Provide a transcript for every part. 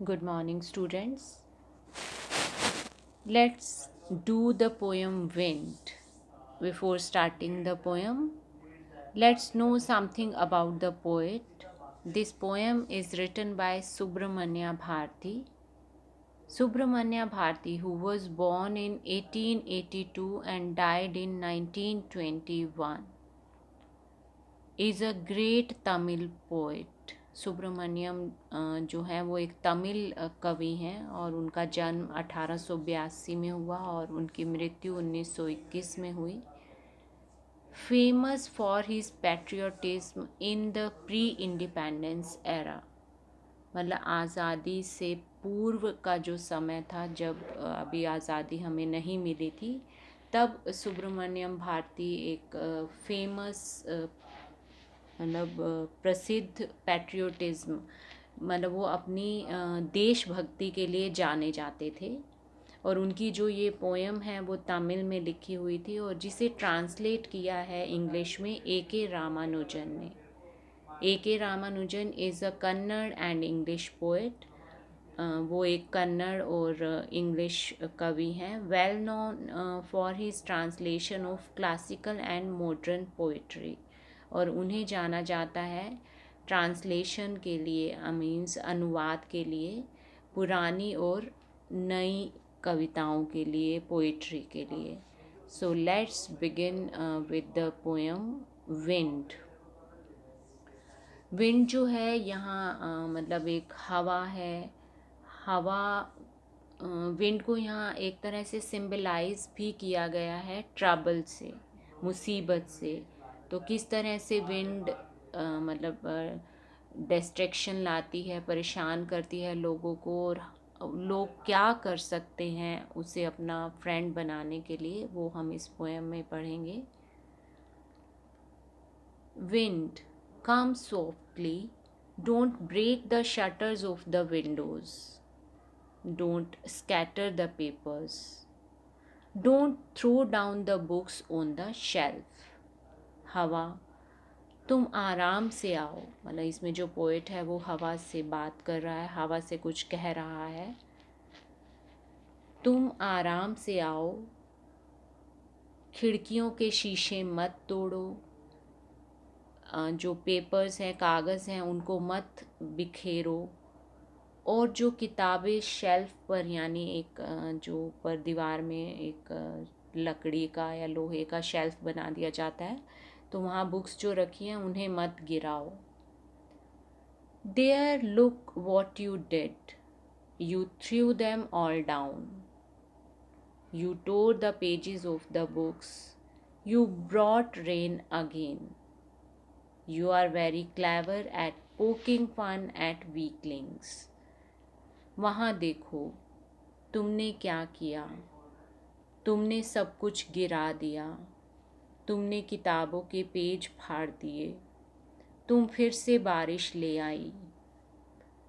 Good morning, students. Let's do the poem Wind. Before starting the poem, let's know something about the poet. This poem is written by Subramanya Bharti. Subramanya Bharti, who was born in 1882 and died in 1921, is a great Tamil poet. Subramaniam जो है वो एक तमिल कवि हैं और उनका जन्म 1882 में हुआ और उनकी मृत्यु 1921 में हुई। Famous for his patriotism in the pre independence era, मतलब आज़ादी से पूर्व का जो समय था जब अभी आज़ादी हमें नहीं मिली थी, तब सुब्रमण्यम भारती एक फेमस मतलब प्रसिद्ध पैट्रियोटिज्म, मतलब वो अपनी देशभक्ति के लिए जाने जाते थे। और उनकी जो ये पोएम है वो तमिल में लिखी हुई थी और जिसे ट्रांसलेट किया है इंग्लिश में A.K. रामानुजन ने। A.K. Ramanujan is a Kannada and English poet. वो एक कन्नड़ और इंग्लिश कवि हैं। Well known for his translation of classical and modern poetry, और उन्हें जाना जाता है ट्रांसलेशन के लिए, मीन्स अनुवाद के लिए, पुरानी और नई कविताओं के लिए, पोइट्री के लिए। So let's begin with the poem wind. Wind जो है यहाँ मतलब एक हवा है। हवा, विंड को यहाँ एक तरह से सिंबलाइज भी किया गया है ट्रबल से, मुसीबत से। तो किस तरह से विंड मतलब डिस्ट्रैक्शन लाती है, परेशान करती है लोगों को, और लोग क्या कर सकते हैं उसे अपना फ्रेंड बनाने के लिए, वो हम इस पोएम में पढ़ेंगे। Wind, come softly, don't break the shutters of the windows, don't scatter the papers, don't throw down the books on the shelf. हवा, तुम आराम से आओ, मतलब इसमें जो पोएट है वो हवा से बात कर रहा है, हवा से कुछ कह रहा है। तुम आराम से आओ, खिड़कियों के शीशे मत तोड़ो, जो पेपर्स हैं, कागज़ हैं, उनको मत बिखेरो, और जो किताबें शेल्फ पर, यानी एक जो पर दीवार में एक लकड़ी का या लोहे का शेल्फ बना दिया जाता है, तो वहाँ बुक्स जो रखी हैं उन्हें मत गिराओ। There look what you did, you threw them all down, you tore the pages of the books, you brought rain again, you are very clever at poking fun at weaklings. वहाँ देखो, तुमने क्या किया, तुमने सब कुछ गिरा दिया, तुमने किताबों के पेज फाड़ दिए, तुम फिर से बारिश ले आई,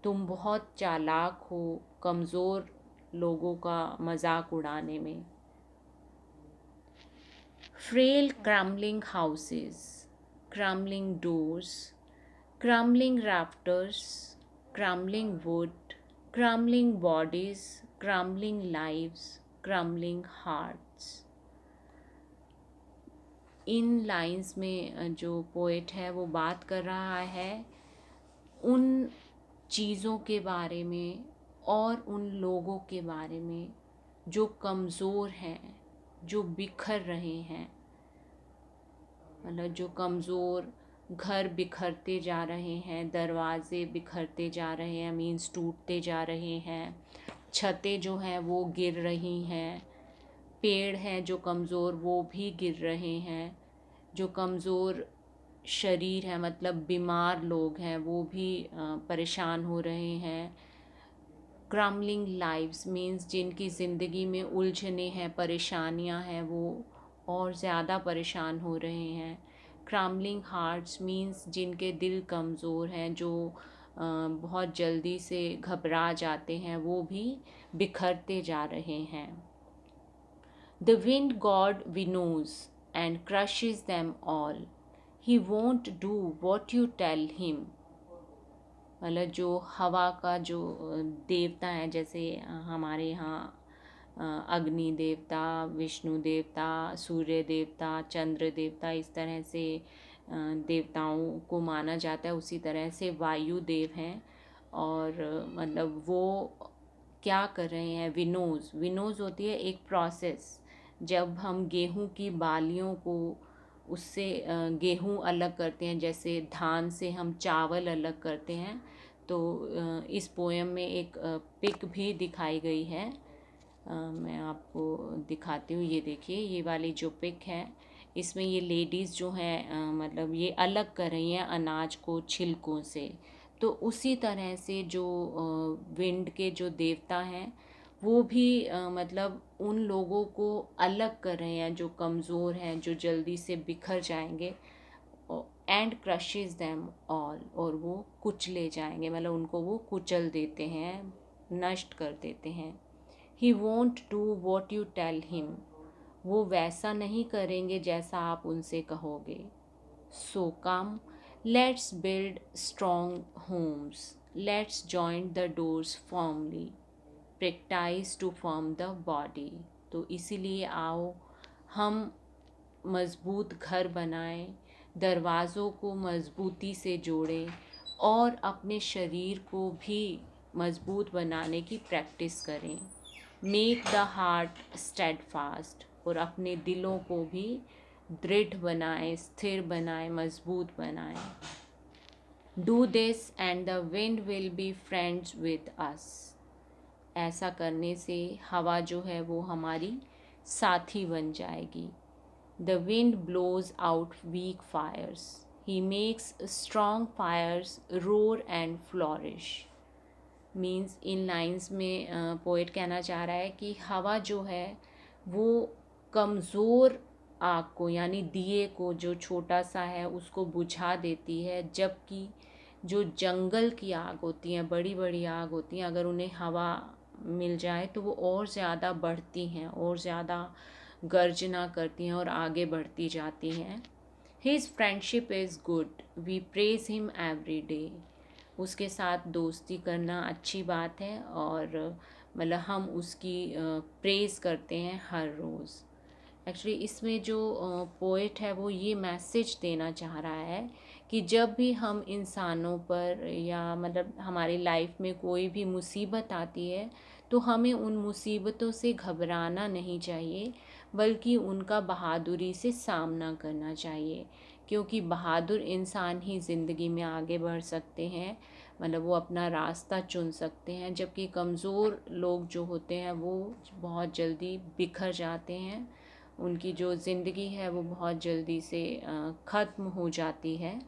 तुम बहुत चालाक हो कमज़ोर लोगों का मजाक उड़ाने में। Frail crumbling houses, crumbling doors, crumbling rafters, crumbling wood, crumbling bodies, crumbling lives, crumbling hearts। इन लाइंस में जो पोएट है वो बात कर रहा है उन चीज़ों के बारे में और उन लोगों के बारे में जो कमज़ोर हैं, जो बिखर रहे हैं, मतलब जो कमज़ोर, घर बिखरते जा रहे हैं, दरवाजे बिखरते जा रहे हैं, मीन्स टूटते जा रहे हैं, छतें जो हैं वो गिर रही हैं, पेड़ हैं जो कमज़ोर वो भी गिर रहे हैं, जो कमज़ोर शरीर है मतलब बीमार लोग हैं वो भी परेशान हो रहे हैं। क्रम्बलिंग लाइव्स मीन्स जिनकी ज़िंदगी में उलझने हैं, परेशानियां हैं, वो और ज़्यादा परेशान हो रहे हैं। क्रम्बलिंग हार्ट्स मीन्स जिनके दिल कमज़ोर हैं, जो बहुत जल्दी से घबरा जाते हैं, वो भी बिखरते जा रहे हैं। The wind god winnows and crushes them all, he won't do what you tell him, मतलब जो हवा का जो देवता है, जैसे हमारे यहाँ अग्नि देवता, विष्णु देवता, सूर्य देवता, चंद्र देवता, इस तरह से देवताओं को माना जाता है। उसी तरह से वायु देव हैं। और मतलब वो क्या कर रहे हैं, विनोज, विनोज होती है एक प्रोसेस। जब हम गेहूं की बालियों को उससे गेहूं अलग करते हैं, जैसे धान से हम चावल अलग करते हैं, तो इस पोएम में एक पिक भी दिखाई गई है। मैं आपको दिखाती हूँ। ये देखिए, ये वाली जो पिक है, इसमें ये लेडीज़ जो हैं मतलब ये अलग कर रही हैं अनाज को छिलकों से। तो उसी तरह से जो विंड के जो देवता हैं, वो भी मतलब उन लोगों को अलग कर रहे हैं जो कमज़ोर हैं, जो जल्दी से बिखर जाएंगे। एंड क्रशेज देम ऑल, और वो कुचले जाएंगे, मतलब उनको वो कुचल देते हैं, नष्ट कर देते हैं। He won't do what you tell him, वो वैसा नहीं करेंगे जैसा आप उनसे कहोगे। So come, let's build strong homes, let's joint the doors firmly, practice to form the body. तो इसीलिए आओ हम मज़बूत घर बनाएं, दरवाज़ों को मज़बूती से जोड़ें और अपने शरीर को भी मज़बूत बनाने की प्रैक्टिस करें। मेक द हार्ट स्टेडफास्ट, और अपने दिलों को भी दृढ़ बनाएं, स्थिर बनाएं, मज़बूत बनाएं। Do this and the wind will be friends with us, ऐसा करने से हवा जो है वो हमारी साथी बन जाएगी। The wind blows out weak fires. He makes strong fires roar and flourish. Means in lines में पोएट कहना चाह रहा है कि हवा जो है वो कमज़ोर आग को, यानी दिए को जो छोटा सा है, उसको बुझा देती है, जबकि जो जंगल की आग होती हैं, बड़ी बड़ी आग होती हैं, अगर उन्हें हवा मिल जाए तो वो और ज़्यादा बढ़ती हैं, और ज़्यादा गर्जना करती हैं और आगे बढ़ती जाती हैं। His friendship is good, we praise him every day, उसके साथ दोस्ती करना अच्छी बात है, और मतलब हम उसकी प्रेज़ करते हैं हर रोज़। एक्चुअली इसमें जो पोएट है वो ये मैसेज देना चाह रहा है कि जब भी हम इंसानों पर या मतलब हमारी लाइफ में कोई भी मुसीबत आती है, तो हमें उन मुसीबतों से घबराना नहीं चाहिए, बल्कि उनका बहादुरी से सामना करना चाहिए। क्योंकि बहादुर इंसान ही ज़िंदगी में आगे बढ़ सकते हैं, मतलब वो अपना रास्ता चुन सकते हैं, जबकि कमज़ोर लोग जो होते हैं वो बहुत जल्दी बिखर जाते हैं, उनकी जो ज़िंदगी है वो बहुत जल्दी से ख़त्म हो जाती है।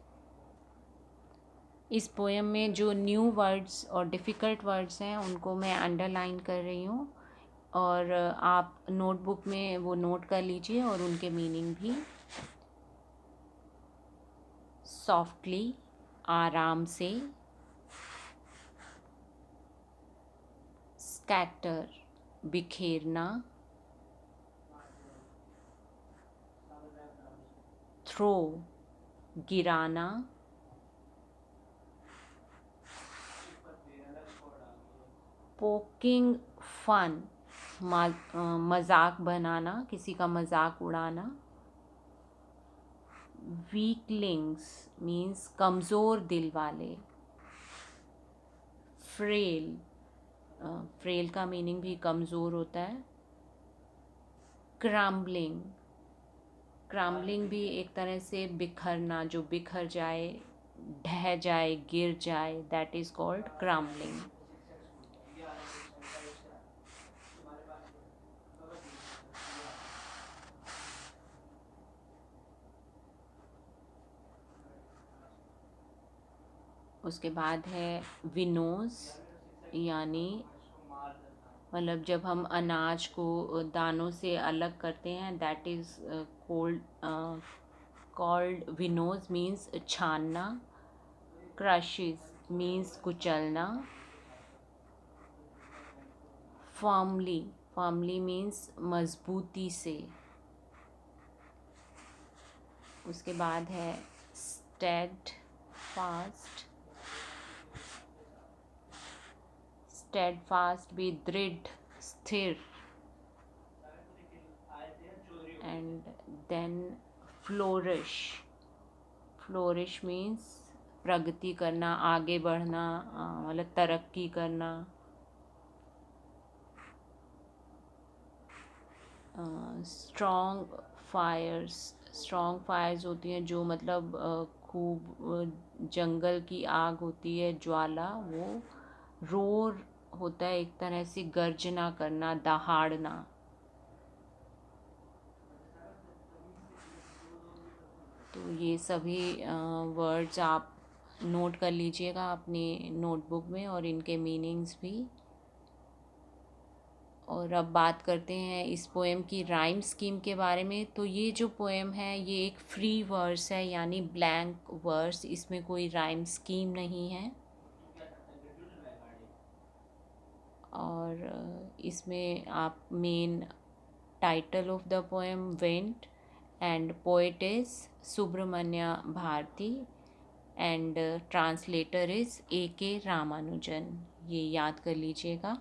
इस पोएम में जो न्यू वर्ड्स और डिफ़िकल्ट वर्ड्स हैं उनको मैं अंडरलाइन कर रही हूँ, और आप नोटबुक में वो नोट कर लीजिए और उनके मीनिंग भी। सॉफ्टली, आराम से। स्कैटर, बिखेरना। थ्रो, गिराना। पोकिंग फन, मजाक बनाना, किसी का मजाक उड़ाना। वीकलिंग्स मीन्स कमज़ोर दिल वाले। फ्रेल, फ्रेल का मीनिंग भी कमज़ोर होता है। क्रम्बलिंग, क्रम्बलिंग भी एक तरह से बिखरना, जो बिखर जाए, ढह जाए, गिर जाए, दैट इज़ कॉल्ड क्रम्बलिंग। उसके बाद है विनोज, यानी मतलब जब हम अनाज को दानों से अलग करते हैं, that is called winnows, means छानना। क्रशेस मीन्स कुचलना। फर्मली, फर्मली मीन्स मजबूती से। उसके बाद है स्टेड फास्ट, steadfast, be दृढ़, स्थिर. And then flourish. Flourish means प्रगति करना, आगे बढ़ना, मतलब तरक्की करना. स्ट्रॉन्ग फायर्स होती हैं जो मतलब खूब जंगल की आग होती है, ज्वाला. वो रोर होता है एक तरह से गर्जना करना, दहाड़ना. तो ये सभी वर्ड्स आप नोट कर लीजिएगा अपनी नोटबुक में, और इनके मीनिंग्स भी. और अब बात करते हैं इस पोएम की राइम स्कीम के बारे में. तो ये जो पोएम है ये एक फ्री वर्स है, यानी ब्लैंक वर्स. इसमें कोई राइम स्कीम नहीं है. और इसमें आप main title of the poem went, and poet is Subramania Bharati, and translator is A.K. Ramanujan. ये याद कर लीजिएगा.